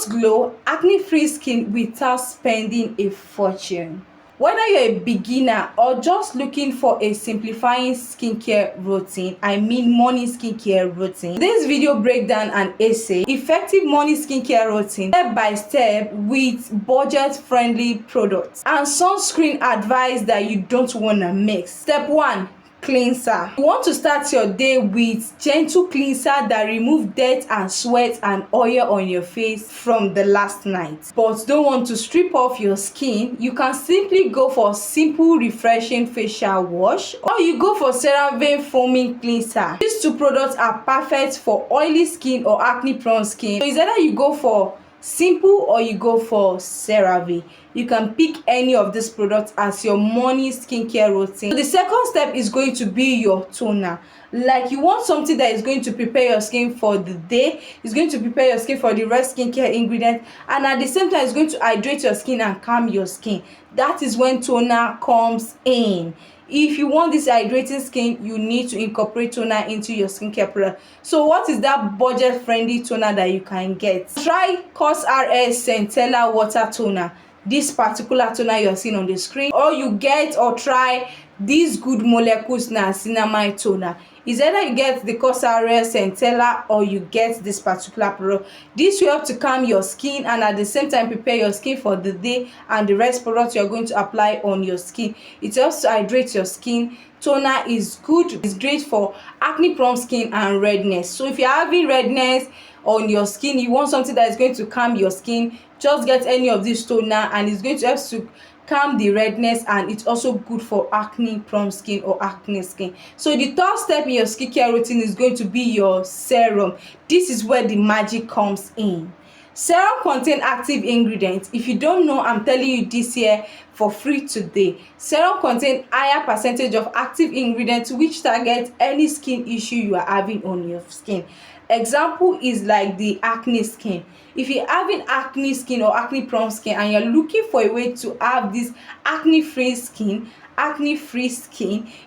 Want glow, acne-free skin without spending a fortune? Whether you're a beginner or just looking for a simplifying skincare routine, I mean morning skincare routine, this video break down an essay, effective morning skincare routine, step by step with budget-friendly products and sunscreen advice that you don't want to mix. Step 1. Cleanser. You want to start your day with gentle cleanser that remove dirt and sweat and oil on your face from the last night, but don't want to strip off your skin. You can simply go for simple refreshing facial wash, or you go for CeraVe foaming cleanser. These two products are perfect for oily skin or acne prone skin, so it's either you go for simple or you go for CeraVe. You can pick any of these products as your morning skincare routine. So the second step is going to be your toner. Like, you want something that is going to prepare your skin for the day, it's going to prepare your skin for the rest skincare ingredients, and at the same time it's going to hydrate your skin and calm your skin. That is when toner comes in. If you want this hydrating skin, you need to incorporate toner into your skincare product. So what is that budget friendly toner that you can get? Try COSRX Centella water toner, this particular toner you're seeing on the screen, or you get or try these good molecules niacinamide toner. Is either you get the COSRX Centella or you get this particular product. This will help to calm your skin and at the same time prepare your skin for the day and the rest products you're going to apply on your skin. It helps to hydrate your skin. Toner is good. It's great for acne prone skin and redness. So if you're having redness on your skin, you want something that is going to calm your skin, just get any of this toner and it's going to help to calm the redness, and it's also good for acne prone skin or acne skin. So the third step in your skincare routine is going to be your serum. This is where the magic comes in. Serum contain active ingredients. If you don't know, I'm telling you this here for free today. Serum contain higher percentage of active ingredients which target any skin issue you are having on your skin. Example is like the acne skin. If you're having acne skin or acne prone skin and you're looking for a way to have this acne-free skin,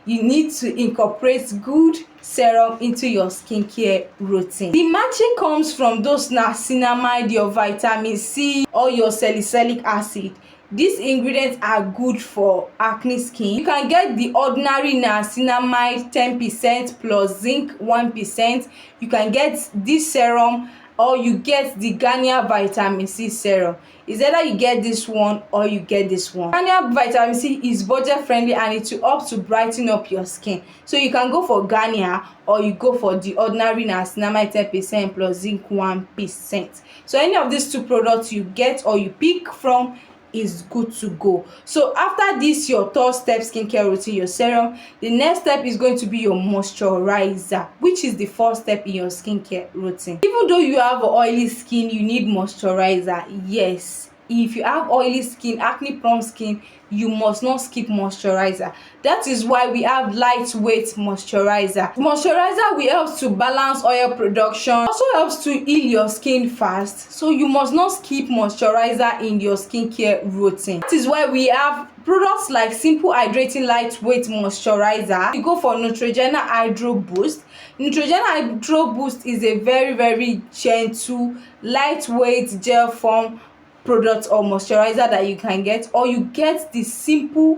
you need to incorporate good serum into your skincare routine. The magic comes from those niacinamide, your vitamin C, or your salicylic acid. These ingredients are good for acne skin. You can get the ordinary niacinamide 10% plus zinc 1%. You can get this serum, or you get the Garnier vitamin C serum. Is either you get this one or you get this one. Garnier vitamin C is budget friendly and it will help to brighten up your skin. So you can go for Garnier or you go for the ordinary niacinamide 10% plus zinc 1%. So any of these two products you get or you pick from is good to go. So after this, your third step skincare routine, your serum, the next step is going to be your moisturizer, which is the first step in your skincare routine. Even though you have oily skin, you need moisturizer. Yes, if you have oily skin, acne prone skin, you must not skip moisturizer. That is why we have lightweight moisturizer. Moisturizer will help to balance oil production, also helps to heal your skin fast, so you must not skip moisturizer in your skincare routine. That is why we have products like simple hydrating lightweight moisturizer. You go for Neutrogena Hydro Boost. Neutrogena Hydro Boost is a very gentle lightweight gel form product or moisturizer that you can get, or you get the simple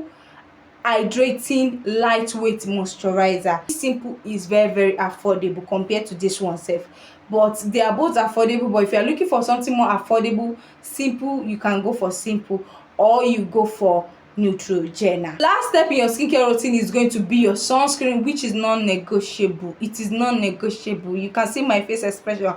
hydrating lightweight moisturizer. This simple is very affordable compared to this one self, but they are both affordable. But if you are looking for something more affordable, simple, you can go for simple or you go for Neutrogena. Last step in your skincare routine is going to be your sunscreen, which is non-negotiable. It is non-negotiable. You can see my face expression.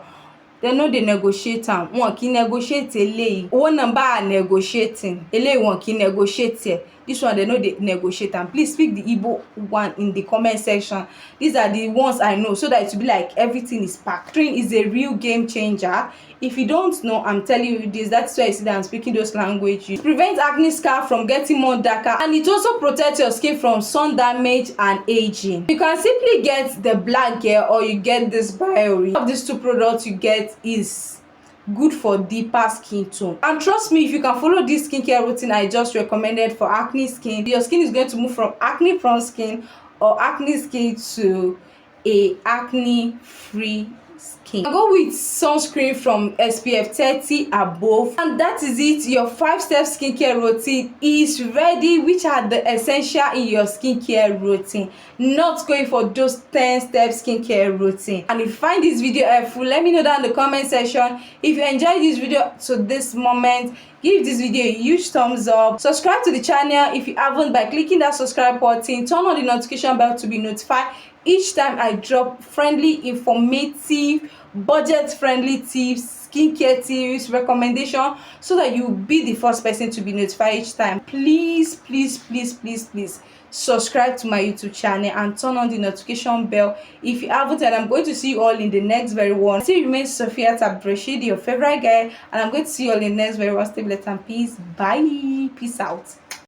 They know they negotiate am. Wọ́n kì negotiate eléyìí. Owó number negotiating. Eléyìí wọ́n kì negotiate. This one they know they negotiate am. Please speak the Igbo one in the comment section. These are the ones I know, so that it will be like everything is packed. Sunscreen is a real game changer. If you don't know, I'm telling you this. That's why I see that I'm speaking those languages. It prevents acne scar from getting more darker, and it also protects your skin from sun damage and aging. You can simply get the black hair or you get this bio. Of these two products you get is good for deeper skin tone. And trust me, if you can follow this skincare routine I just recommended for acne skin, your skin is going to move from acne prone skin or acne skin to a acne free skin. I'll go with sunscreen from SPF 30 above, and that is it. Your 5-step skincare routine is ready, which are the essential in your skincare routine. Not going for those 10-step skincare routine. And if you find this video helpful, let me know down in the comment section. If you enjoyed this video to this moment, give this video a huge thumbs up. Subscribe to the channel if you haven't by clicking that subscribe button. Turn on the notification bell to be notified each time I drop friendly, informative, budget friendly tips, skincare tips, recommendation, so that you'll be the first person to be notified each time. Please subscribe to my YouTube channel and turn on the notification bell if you haven't. And I'm going to see you all in the next very one. Still remains Sophia Tabrashid, your favorite guy, and I'm going to see you all in the next very one. Stay blessed and peace. Bye. Peace out.